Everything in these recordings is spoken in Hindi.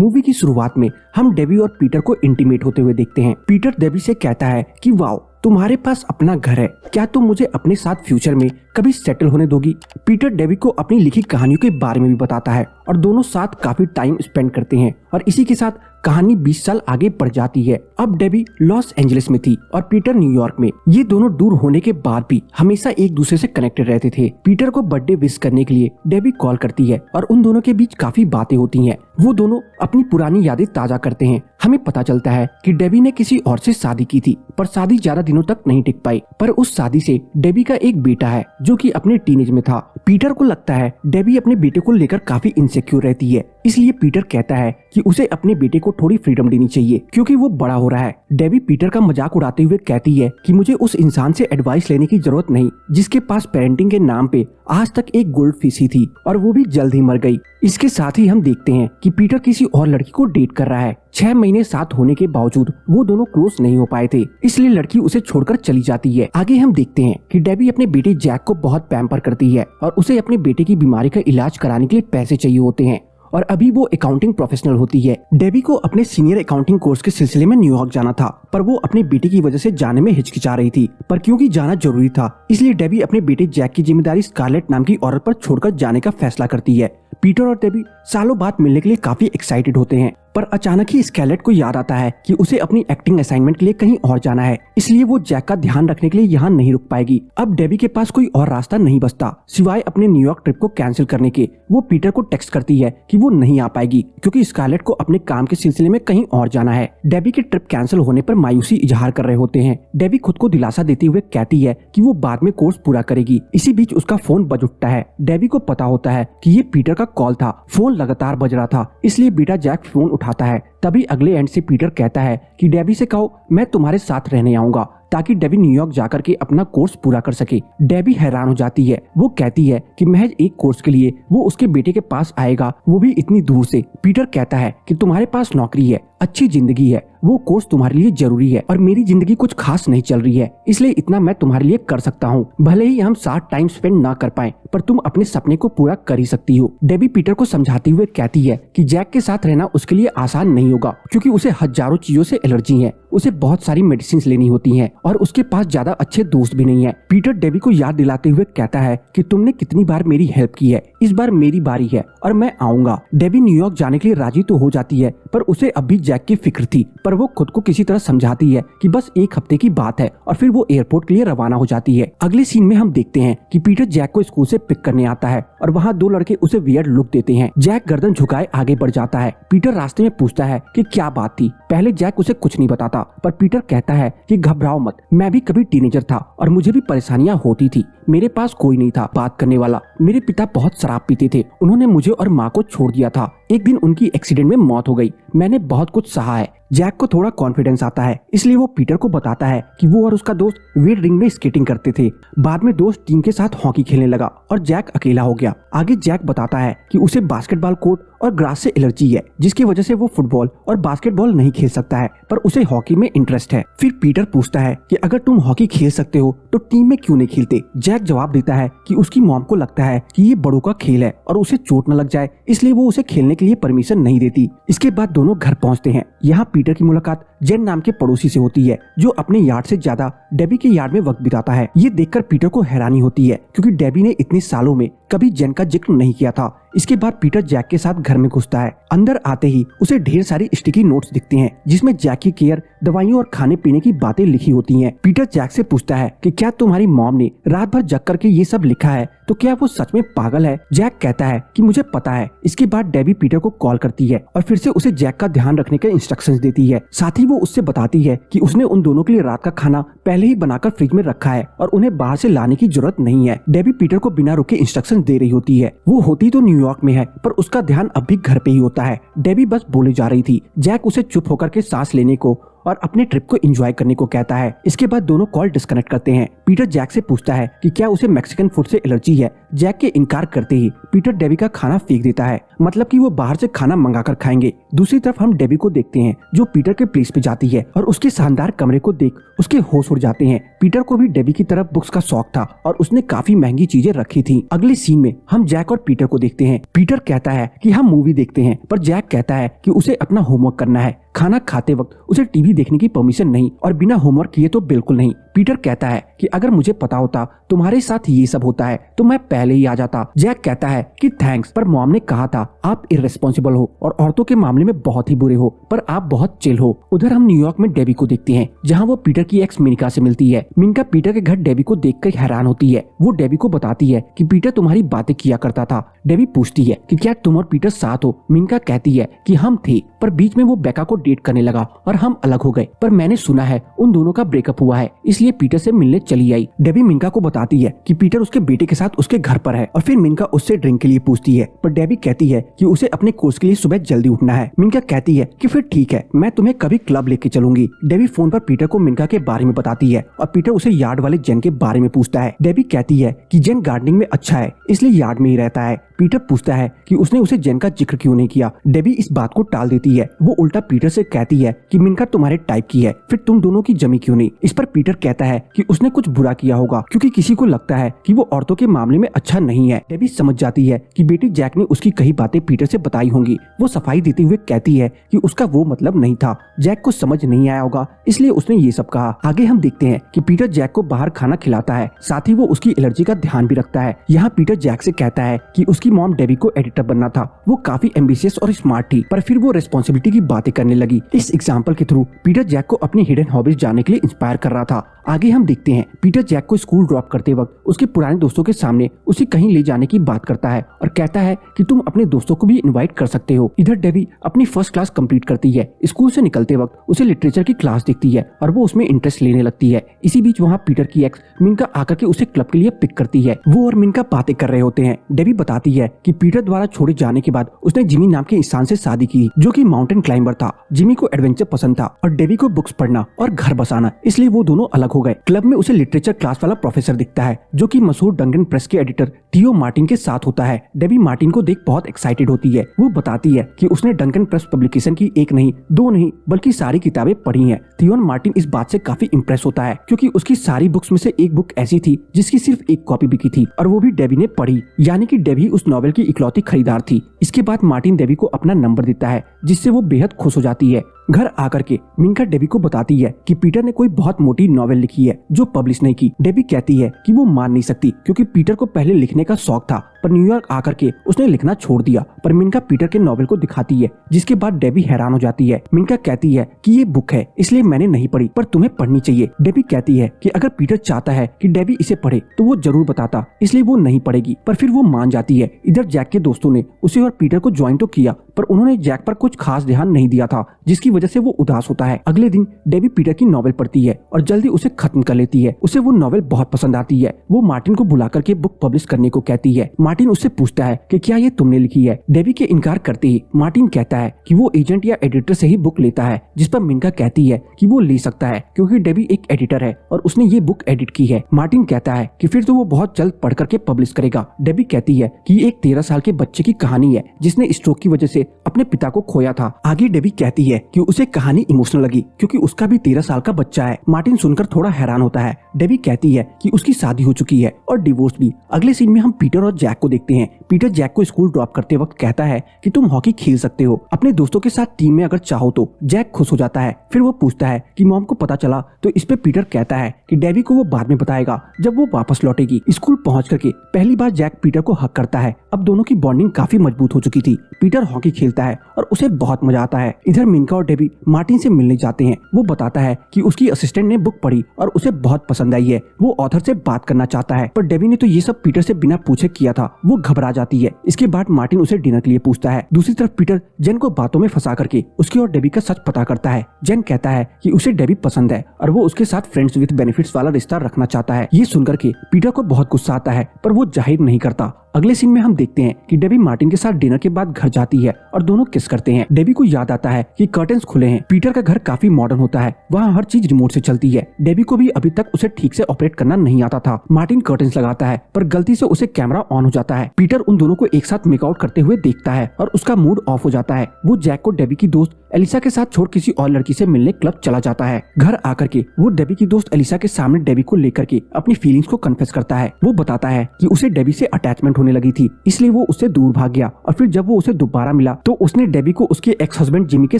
मूवी की शुरुआत में हम डेबी और पीटर को इंटीमेट होते हुए देखते हैं। पीटर डेबी से कहता है कि वाओ, तुम्हारे पास अपना घर है, क्या तुम मुझे अपने साथ फ्यूचर में कभी सेटल होने दोगी। पीटर डेबी को अपनी लिखी कहानियों के बारे में भी बताता है और दोनों साथ काफी टाइम स्पेंड करते हैं और इसी के साथ कहानी 20 साल आगे बढ़ जाती है। अब डेबी लॉस एंजलिस में थी और पीटर न्यूयॉर्क में। ये दोनों दूर होने के बाद भी हमेशा एक दूसरे से कनेक्टेड रहते थे। पीटर को बर्थडे विश करने के लिए डेबी कॉल करती है और उन दोनों के बीच काफी बातें होती हैं। वो दोनों अपनी पुरानी यादें ताजा करते हैं। हमें पता चलता है कि डेबी ने किसी और से शादी की थी, पर शादी ज्यादा दिनों तक नहीं टिक पाई। पर उस शादी से डेबी का एक बेटा है जो कि अपने टीनेज में था। पीटर को लगता है डेबी अपने बेटे को लेकर काफी इनसिक्योर रहती है, इसलिए पीटर कहता है कि उसे अपने बेटे को थोड़ी फ्रीडम देनी चाहिए क्योंकि वो बड़ा हो रहा है। डेबी पीटर का मजाक उड़ाते हुए कहती है कि मुझे उस इंसान से एडवाइस लेने की जरूरत नहीं जिसके पास पेरेंटिंग के नाम पे आज तक एक गोल्ड फिश ही थी और वो भी जल्द ही मर गई। इसके साथ ही हम देखते हैं कि पीटर किसी और लड़की को डेट कर रहा है। 6 महीने साथ होने के बावजूद वो दोनों क्लोज नहीं हो पाए थे, इसलिए लड़की उसे छोड़कर चली जाती है। आगे हम देखते हैं कि डेबी अपने बेटे जैक को बहुत पैम्पर करती है और उसे अपने बेटे की बीमारी का इलाज कराने के लिए पैसे चाहिए होते हैं और अभी वो अकाउंटिंग प्रोफेशनल होती है। डेबी को अपने सीनियर अकाउंटिंग कोर्स के सिलसिले में न्यूयॉर्क जाना था, पर वो अपने बेटे की वजह से जाने में हिचकिचा रही थी। पर क्योंकि जाना जरूरी था, इसलिए डेबी अपने बेटे जैक की जिम्मेदारी स्कारलेट नाम की औरत पर छोड़कर जाने का फैसला करती है। पीटर और डेबी सालों बाद मिलने के लिए काफी एक्साइटेड होते हैं, पर अचानक ही स्कारलेट को याद आता है कि उसे अपनी एक्टिंग असाइनमेंट के लिए कहीं और जाना है, इसलिए वो जैक का ध्यान रखने के लिए यहाँ नहीं रुक पाएगी। अब डेबी के पास कोई और रास्ता नहीं बचता सिवाय अपने न्यूयॉर्क ट्रिप को कैंसिल करने के। वो पीटर को टेक्स्ट करती है कि वो नहीं आ पाएगी क्योंकि स्कारलेट को अपने काम के सिलसिले में कहीं और जाना है। डेबी के ट्रिप कैंसिल होने पर मायूसी इजहार कर रहे होते हैं। डेबी खुद को दिलासा देते हुए कहती है कि वो बाद में कोर्स पूरा करेगी। इसी बीच उसका फोन बज उठता है। डेबी को पता होता है कि ये पीटर का कॉल था। फोन लगातार बज रहा था, इसलिए बेटा जैक फोन उठाता है। तभी अगले एंड से पीटर कहता है कि डेबी से कहो मैं तुम्हारे साथ रहने आऊंगा ताकि डेबी न्यूयॉर्क जाकर के अपना कोर्स पूरा कर सके। डेबी हैरान हो जाती है। वो कहती है कि महज एक कोर्स के लिए वो उसके बेटे के पास आएगा, वो भी इतनी दूर से। पीटर कहता है कि तुम्हारे पास नौकरी है, अच्छी जिंदगी है, वो कोर्स तुम्हारे लिए जरूरी है और मेरी जिंदगी कुछ खास नहीं चल रही है, इसलिए इतना मैं तुम्हारे लिए कर सकता हूँ। भले ही हम साथ टाइम स्पेंड ना कर पाए, पर तुम अपने सपने को पूरा कर ही सकती हो। डेबी पीटर को समझाते हुए कहती है कि जैक के साथ रहना उसके लिए आसान नहीं होगा क्योंकि उसे हजारों चीजों से एलर्जी है, उसे बहुत सारी मेडिसिन लेनी होती है और उसके पास ज्यादा अच्छे दोस्त भी नहीं है। पीटर डेबी को याद दिलाते हुए कहता है कि तुमने कितनी बार मेरी हेल्प की है, इस बार मेरी बारी है और मैं आऊंगा। डेबी न्यूयॉर्क जाने के लिए राजी तो हो जाती है, पर उसे अब भी जैक की फिक्र थी, पर वो खुद को किसी तरह समझाती है कि बस एक हफ्ते की बात है और फिर वो एयरपोर्ट के लिए रवाना हो जाती है। अगले सीन में हम देखते हैं कि पीटर जैक को स्कूल से पिक करने आता है और वहाँ 2 लड़के उसे वियर्ड लुक देते हैं। जैक गर्दन झुकाए आगे बढ़ जाता है। पीटर रास्ते में पूछता है कि क्या बात थी। पहले जैक उसे कुछ नहीं बताता, पर पीटर कहता है कि घबराओ मत, मैं भी कभी टीनेजर था और मुझे भी परेशानियां होती थी। मेरे पास कोई नहीं था बात करने वाला। मेरे पिता बहुत शराब पीते थे, उन्होंने मुझे और माँ को छोड़ दिया था। एक दिन उनकी एक्सीडेंट में मौत हो गई। मैंने बहुत कुछ सहा है। जैक को थोड़ा कॉन्फिडेंस आता है, इसलिए वो पीटर को बताता है कि वो और उसका दोस्त वेट रिंग में स्केटिंग करते थे। बाद में दोस्त टीम के साथ हॉकी खेलने लगा और जैक अकेला हो गया। आगे जैक बताता है कि उसे बास्केटबॉल कोर्ट और ग्रास से एलर्जी है, जिसकी वजह से वो फुटबॉल और बास्केटबॉल नहीं खेल सकता है, पर उसे हॉकी में इंटरेस्ट है। फिर पीटर पूछता है कि अगर तुम हॉकी खेल सकते हो तो टीम में क्यों नहीं खेलते। जैक जवाब देता है कि उसकी मॉम को लगता है कि ये बड़ों का खेल है और उसे चोट न लग जाए, इसलिए वो उसे खेलने के लिए परमिशन नहीं देती। इसके बाद दोनों घर पहुंचते हैं। यहाँ पीटर की मुलाकात जेन नाम के पड़ोसी से होती है, जो अपने यार्ड से ज्यादा डेबी के यार्ड में वक्त बिताता है। ये देखकर पीटर को हैरानी होती है क्योंकि डेबी ने इतने सालों में कभी जेन का जिक्र नहीं किया था। इसके बाद पीटर जैक के साथ घर में घुसता है। अंदर आते ही उसे ढेर सारी स्टिकी नोट्स दिखते हैं जिसमें जैक की केयर, दवाइयों और खाने पीने की बातें लिखी होती हैं। पीटर जैक से पूछता है कि क्या तुम्हारी मॉम ने रात भर जग करके ये सब लिखा है, तो क्या वो सच में पागल है। जैक कहता है कि मुझे पता है। इसके बाद डेबी पीटर को कॉल करती है और फिर से उसे जैक का ध्यान रखने के इंस्ट्रक्शंस देती है। साथ ही वो उससे बताती है कि उसने उन दोनों के लिए रात का खाना पहले ही बनाकर फ्रिज में रखा है और उन्हें बाहर से लाने की जरूरत नहीं है। डेबी पीटर को बिना रुके इंस्ट्रक्शन दे रही होती है। वो होती तो न्यूयॉर्क में है, पर उसका ध्यान अब भी घर पे ही होता है। डेबी बस बोले जा रही थी। जैक उसे चुप होकर के सांस लेने को और अपने ट्रिप को एंजॉय करने को कहता है। इसके बाद दोनों कॉल डिस्कनेक्ट करते हैं। पीटर जैक से पूछता है कि क्या उसे मैक्सिकन फूड से एलर्जी है। जैक के इनकार करते ही पीटर डेबी का खाना फेंक देता है, मतलब कि वो बाहर से खाना मंगाकर खाएंगे। दूसरी तरफ हम डेबी को देखते हैं जो पीटर के प्लेस पे जाती है और उसके शानदार कमरे को देख उसके होश उड़ जाते हैं। पीटर को भी डेबी की तरफ बुक्स का शौक था और उसने काफी महंगी चीजें रखी थी। अगले सीन में हम जैक और पीटर को देखते हैं। पीटर कहता है कि हम मूवी देखते हैं, पर जैक कहता है कि उसे अपना होमवर्क करना है। खाना खाते वक्त उसे टीवी देखने की परमिशन नहीं और बिना होमवर्क किए तो बिल्कुल नहीं। पीटर कहता है कि अगर मुझे पता होता तुम्हारे साथ ये सब होता है तो मैं पहले ही आ जाता। जैक कहता है कि थैंक्स, पर मॉम ने कहा था आप इर्रेस्पॉन्सिबल हो और औरतों के मामले में बहुत ही बुरे हो, पर आप बहुत चिल हो। उधर हम न्यूयॉर्क में डेबी को देखते हैं जहाँ वो पीटर की एक्स मिनिका से मिलती है। मिनिका पीटर के घर डेबी को देखकर हैरान होती है। वो डेबी को बताती है कि पीटर तुम्हारी बातें किया करता था। डेबी पूछती है कि क्या तुम और पीटर साथ हो। मिनिका कहती है कि हम थे, पर बीच में वो बेका को डेट करने लगा और हम अलग हो गए, पर मैंने सुना है उन दोनों का ब्रेकअप हुआ है, इसलिए पीटर से मिलने चली आई। डेबी मिनिका को बताती है कि पीटर उसके बेटे के साथ उसके घर पर है और फिर मिनिका उससे ड्रिंक के लिए पूछती है, पर डेबी कहती है कि उसे अपने कोर्स के लिए सुबह जल्दी उठना है। मिनिका कहती है कि फिर ठीक है, मैं तुम्हें कभी क्लब लेके चलूंगी। डेबी फोन पर पीटर को मिनिका के बारे में बताती है और पीटर उसे यार्ड वाले जेन के बारे में पूछता है। डेबी कहती है कि जेन गार्डनिंग में अच्छा है, इसलिए यार्ड में ही रहता है। पीटर पूछता है कि उसने उसे जेन का जिक्र क्यों नहीं किया। डेबी इस बात को टाल देती है। वो उल्टा पीटर से कहती है कि मिनिका तुम्हारे टाइप की है, फिर तुम दोनों की जमी क्यों नहीं। इस पर पीटर कहता है कि उसने कुछ बुरा किया होगा क्योंकि किसी को लगता है कि वो औरतों के मामले में अच्छा नहीं है। डेबी समझ जाती है कि बेटी जैक ने उसकी कई बातें पीटर से बताई होंगी। वो सफाई देते हुए कहती है कि उसका वो मतलब नहीं था, जैक को समझ नहीं आया होगा इसलिए उसने ये सब कहा। आगे हम देखते हैं कि पीटर जैक को बाहर खाना खिलाता है, साथ ही वो उसकी एलर्जी का ध्यान भी रखता है। यहाँ पीटर जैक से कहता है कि उसकी मॉम डेबी को एडिटर बनना था। वो काफी एम्बिशियस और स्मार्ट थी, पर फिर वो रिस्पॉन्सिबिलिटी की बातें करने लगी। इस एग्जाम्पल के थ्रू पीटर जैक को अपनी हिडन हॉबीज जानने के लिए इंस्पायर कर रहा था। आगे हम देखते हैं पीटर जैक को स्कूल ड्रॉप करते वक्त उसके पुराने दोस्तों के सामने उसे कहीं ले जाने की बात करता है और कहता है कि तुम अपने दोस्तों को भी इनवाइट कर सकते हो। इधर डेबी अपनी फर्स्ट क्लास कंप्लीट करती है। स्कूल से निकलते वक्त उसे लिटरेचर की क्लास दिखती है और वो उसमें इंटरेस्ट लेने लगती है। इसी बीच वहाँ पीटर की एक्स मिनिका आकर के उसे क्लब के लिए पिक करती है। वो और मिनिका बातें कर रहे होते हैं। डेबी बताती है कि पीटर द्वारा छोड़े जाने के बाद उसने जिमी नाम के इंसान से शादी की जो कि माउंटेन क्लाइंबर था। जिमी को एडवेंचर पसंद था और डेबी को बुक्स पढ़ना और घर बसाना, इसलिए वो दोनों अलग हो गए। क्लब में उसे लिटरेचर क्लास वाला प्रोफेसर दिखता है जो कि मशहूर डंकन प्रेस के एडिटर थियो मार्टिन के साथ होता है। डेबी मार्टिन को देख बहुत एक्साइटेड होती है। वो बताती है कि उसने डंकन प्रेस पब्लिकेशन की एक नहीं, दो नहीं, बल्कि सारी किताबें पढ़ी हैं। थियो मार्टिन इस बात से काफी इम्प्रेस होता है क्योंकि उसकी सारी बुक्स में से एक बुक ऐसी थी जिसकी सिर्फ एक कॉपी बिकी थी और वो भी डेबी ने पढ़ी, यानी कि डेबी उस नॉवेल की इकलौती खरीदार थी। इसके बाद मार्टिन डेबी को अपना नंबर देता है जिससे वो बेहद खुश हो जाती है। घर आकर के मिनिका डेबी को बताती है कि पीटर ने कोई बहुत मोटी नॉवेल लिखी है जो पब्लिश नहीं की। डेबी कहती है कि वो मान नहीं सकती क्योंकि पीटर को पहले लिखने का शौक था, पर न्यूयॉर्क आकर के उसने लिखना छोड़ दिया। पर मिनिका पीटर के नॉवेल को दिखाती है जिसके बाद डेबी हैरान हो जाती है। मिनिका कहती है कि ये बुक है इसलिए मैंने नहीं पढ़ी, पर तुम्हें पढ़नी चाहिए। डेबी कहती है कि अगर पीटर चाहता है कि डेबी इसे पढ़े तो वो जरूर बताता, इसलिए वो नहीं पढ़ेगी, पर फिर वो मान जाती है। इधर जैक के दोस्तों ने उसे और पीटर को ज्वाइन तो किया, पर उन्होंने जैक पर कुछ खास ध्यान नहीं दिया था जिसकी वजह से वो उदास होता है। अगले दिन डेबी पीटर की नॉवेल पढ़ती है और जल्दी उसे खत्म कर लेती है। उसे वो नॉवेल बहुत पसंद आती है। वो मार्टिन को बुला करके बुक पब्लिश करने को कहती है। मार्टिन उससे पूछता है कि क्या ये तुमने लिखी है। डेबी के इनकार करते ही मार्टिन कहता है कि वो एजेंट या एडिटर से ही बुक लेता है, जिस पर मिनिका कहती है कि वो ले सकता है क्योंकि डेबी एक एडिटर है और उसने ये बुक एडिट की है। मार्टिन कहता है कि फिर तो वो बहुत जल्द पढ़ करके पब्लिश करेगा। डेबी कहती है कि ये एक 13 साल के बच्चे की कहानी है जिसने स्ट्रोक की वजह से अपने पिता को खोया था। आगे डेबी कहती है कि उसे कहानी इमोशनल लगी क्योंकि उसका भी 13 साल का बच्चा है। मार्टिन सुनकर थोड़ा हैरान होता है। डेबी कहती है कि उसकी शादी हो चुकी है और डिवोर्स भी। अगले सीन में हम पीटर और जैक को देखते हैं। पीटर जैक को स्कूल ड्रॉप करते वक्त कहता है कि तुम हॉकी खेल सकते हो अपने दोस्तों के साथ टीम में अगर चाहो तो। जैक खुश हो जाता है। फिर वो पूछता है कि मॉम को पता चला तो। इस पे पीटर कहता है कि डेबी को वो बाद में बताएगा जब वो वापस लौटेगी। स्कूल पहुंच करके पहली बार जैक पीटर को हक करता है। अब दोनों की बॉन्डिंग काफी मजबूत हो चुकी थी। पीटर हॉकी खेलता है और उसे बहुत मजा आता है। इधर मिनिका और डेबी मार्टिन से मिलने जाते हैं। वो बताता है कि उसकी असिस्टेंट ने बुक पढ़ी और उसे बहुत पसंद आई है। वो ऑथर से बात करना चाहता है, पर डेबी ने तो ये सब पीटर से बिना पूछे किया था। वो घबरा जाती है। इसके बाद मार्टिन उसे डिनर के लिए पूछता है। दूसरी तरफ पीटर जेन को बातों में फंसा करके उसकी और डेबी का सच पता करता है। जेन कहता है कि उसे डेबी पसंद है और वो उसके साथ फ्रेंड्स विद बेनिफिट्स वाला रिश्ता रखना चाहता है। ये सुनकर के पीटर को बहुत गुस्सा आता है, पर वो जाहिर नहीं करता। अगले सीन में हम देखते हैं कि डेबी मार्टिन के साथ डिनर के बाद घर जाती है और दोनों किस करते हैं। डेबी को याद आता है कि कर्टेन्स खुले हैं। पीटर का घर काफी मॉडर्न होता है, वहाँ हर चीज रिमोट से चलती है। डेबी को भी अभी तक उसे ठीक से ऑपरेट करना नहीं आता था। मार्टिन कर्टेन्स लगाता है पर गलती से उसे कैमरा ऑन हो जाता है। पीटर उन दोनों को एक साथ मेकआउट करते हुए देखता है और उसका मूड ऑफ हो जाता है। वो जैक को डेबी की दोस्त एलिसा के साथ छोड़ किसी और लड़की से मिलने क्लब चला जाता है। घर आकर के वो डेबी की दोस्त एलिसा के सामने डेबी को लेकर के अपनी फीलिंग्स को कन्फेस करता है। वो बताता है कि उसे डेबी से अटैचमेंट होने लगी थी, इसलिए वो उससे दूर भाग गया और फिर जब वो उसे दोबारा मिला तो उसने डेबी को उसके एक्स हस्बैंड जिमी के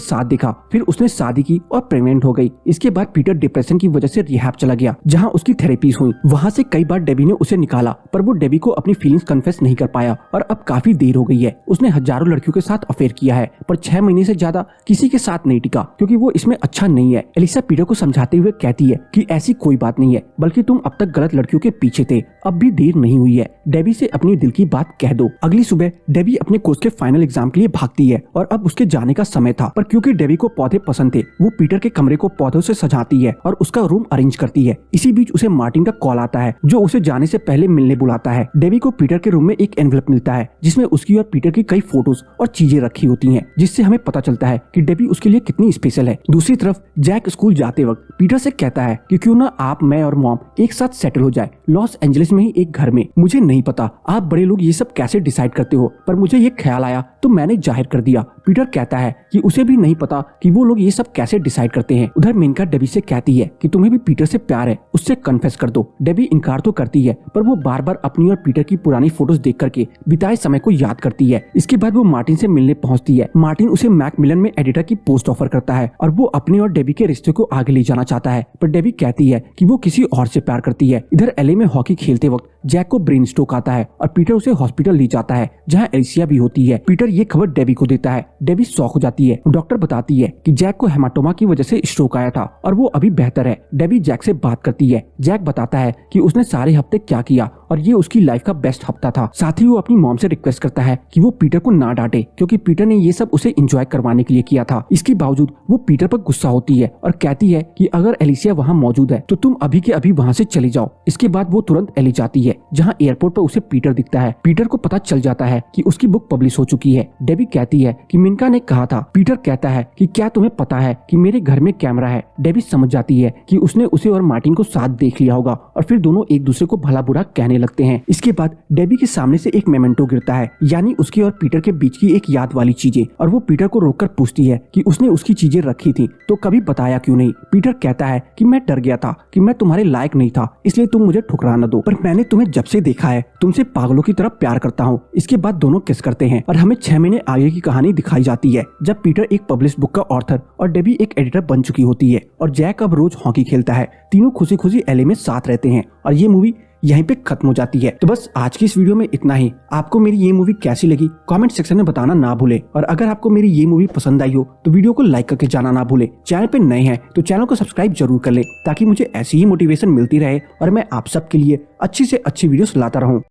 साथ देखा। फिर उसने शादी की और प्रेग्नेंट हो गई। इसके बाद पीटर डिप्रेशन की वजह से रिहैब चला गया, जहाँ उसकी थेरेपीज हुई। वहाँ से कई बार डेबी ने उसे निकाला पर वो डेबी को अपनी फीलिंग्स कन्फेस नहीं कर पाया और अब काफी देर हो गई है। उसने हजारों लड़कियों के साथ अफेयर किया है पर 6 महीने से ज्यादा किसी के साथ नहीं टिका, क्योंकि वो इसमें अच्छा नहीं है। एलिसा पीटर को समझाते हुए कहती है कि ऐसी कोई बात नहीं है, बल्कि तुम अब तक गलत लड़कियों के पीछे थे, अब भी देर नहीं हुई है। डेबी से अपनी दिल की बात कह दो। अगली सुबह डेबी अपने कोर्स के फाइनल एग्जाम के लिए भागती है और अब उसके जाने का समय था, पर क्योंकि डेबी को पौधे पसंद थे वो पीटर के कमरे को पौधों से सजाती है और उसका रूम अरेंज करती है। इसी बीच उसे मार्टिन का कॉल आता है जो उसे जाने से पहले मिलने बुलाता है। डेबी को पीटर के रूम में एक एनवेलप मिलता है जिसमें उसकी और पीटर की कई फोटोज और चीजें रखी होती हैं, जिससे हमें पता चलता है कि डेबी उसके लिए कितनी स्पेशल है। दूसरी तरफ जैक स्कूल जाते वक्त पीटर से कहता है कि क्यों ना आप, मैं और मॉम एक साथ सेटल हो जाए लॉस एंजलिस में ही एक घर में। मुझे नहीं पता आप बड़े लोग ये सब कैसे डिसाइड करते हो, पर मुझे ये ख्याल आया तो मैंने जाहिर कर दिया। पीटर कहता है कि उसे भी नहीं पता कि वो लोग ये सब कैसे डिसाइड करते हैं। उधर मेनका डेबी से कहती है कि तुम्हें भी पीटर से प्यार है, उससे कन्फेस कर दो। डेबी इनकार तो करती है पर वो बार बार अपनी और पीटर की पुरानी फोटोज देख करके बिताए समय को याद करती है। इसके बाद वो मार्टिन से मिलने पहुंचती है। मार्टिन उसे मैकमिलन में एडिटर की पोस्ट ऑफर करता है और वो अपने और डेबी के रिश्ते को आगे ले जाना चाहता है, पर डेबी कहती है कि वो किसी और से प्यार करती है। इधर एलए में हॉकी खेलते वक्त जैक को ब्रेन स्ट्रोक आता है और पीटर उसे हॉस्पिटल ले जाता है जहां एलिसिया भी होती है। पीटर ये खबर डेबी को देता है। डेबी शॉक हो जाती है। डॉक्टर बताती है कि जैक को हेमाटोमा की वजह से स्ट्रोक आया था और वो अभी बेहतर है। डेबी जैक से बात करती है। जैक बताता है कि उसने सारे हफ्ते क्या किया और ये उसकी लाइफ का बेस्ट हफ्ता था। साथ ही वो अपनी मॉम से रिक्वेस्ट करता है कि वो पीटर को ना डांटे, क्योंकि पीटर ने ये सब उसे एंजॉय करवाने के लिए किया था। इसके बावजूद वो पीटर पर गुस्सा होती है और कहती है कि अगर एलिसिया वहाँ मौजूद है तो तुम अभी के अभी वहाँ से चली जाओ। इसके बाद वो तुरंत एली जाती है जहाँ एयरपोर्ट पर उसे पीटर दिखता है। पीटर को पता चल जाता है कि उसकी बुक पब्लिश हो चुकी है। डेबी कहती है कि मिनका ने कहा था। पीटर कहता है कि क्या तुम्हें पता है कि मेरे घर में कैमरा है। डेबी समझ जाती है कि उसने उसे और मार्टिन को साथ देख लिया होगा और फिर दोनों एक दूसरे को भला बुरा कहने लगते हैं। इसके बाद डेबी के सामने से एक मेमेंटो गिरता है, यानी उसकी और पीटर के बीच की एक याद वाली चीजें, और वो पीटर को रोककर पूछती है कि उसने उसकी चीजें रखी थी तो कभी बताया क्यों नहीं। पीटर कहता है कि मैं डर गया था कि मैं तुम्हारे लायक नहीं था, इसलिए तुम मुझे ठुकरा न दो, पर मैंने तुम्हें जब से देखा है तुमसे पागलों की तरह प्यार करता हूँ। इसके बाद दोनों किस करते हैं और हमें 6 महीने आगे की कहानी दिखाई जाती है, जब पीटर एक पब्लिश बुक का ऑथर और डेबी एक एडिटर बन चुकी होती है और जैक अब रोज हॉकी खेलता है। तीनों खुशी खुशी एलए में साथ रहते हैं और ये मूवी यहीं पे खत्म हो जाती है। तो बस आज की इस वीडियो में इतना ही। आपको मेरी ये मूवी कैसी लगी कमेंट सेक्शन में बताना ना भूले, और अगर आपको मेरी ये मूवी पसंद आई हो तो वीडियो को लाइक करके जाना ना भूले। चैनल पे नए हैं तो चैनल को सब्सक्राइब जरूर कर ले, ताकि मुझे ऐसी ही मोटिवेशन मिलती रहे और मैं आप सबके लिए अच्छी से अच्छी वीडियोस लाता रहूं।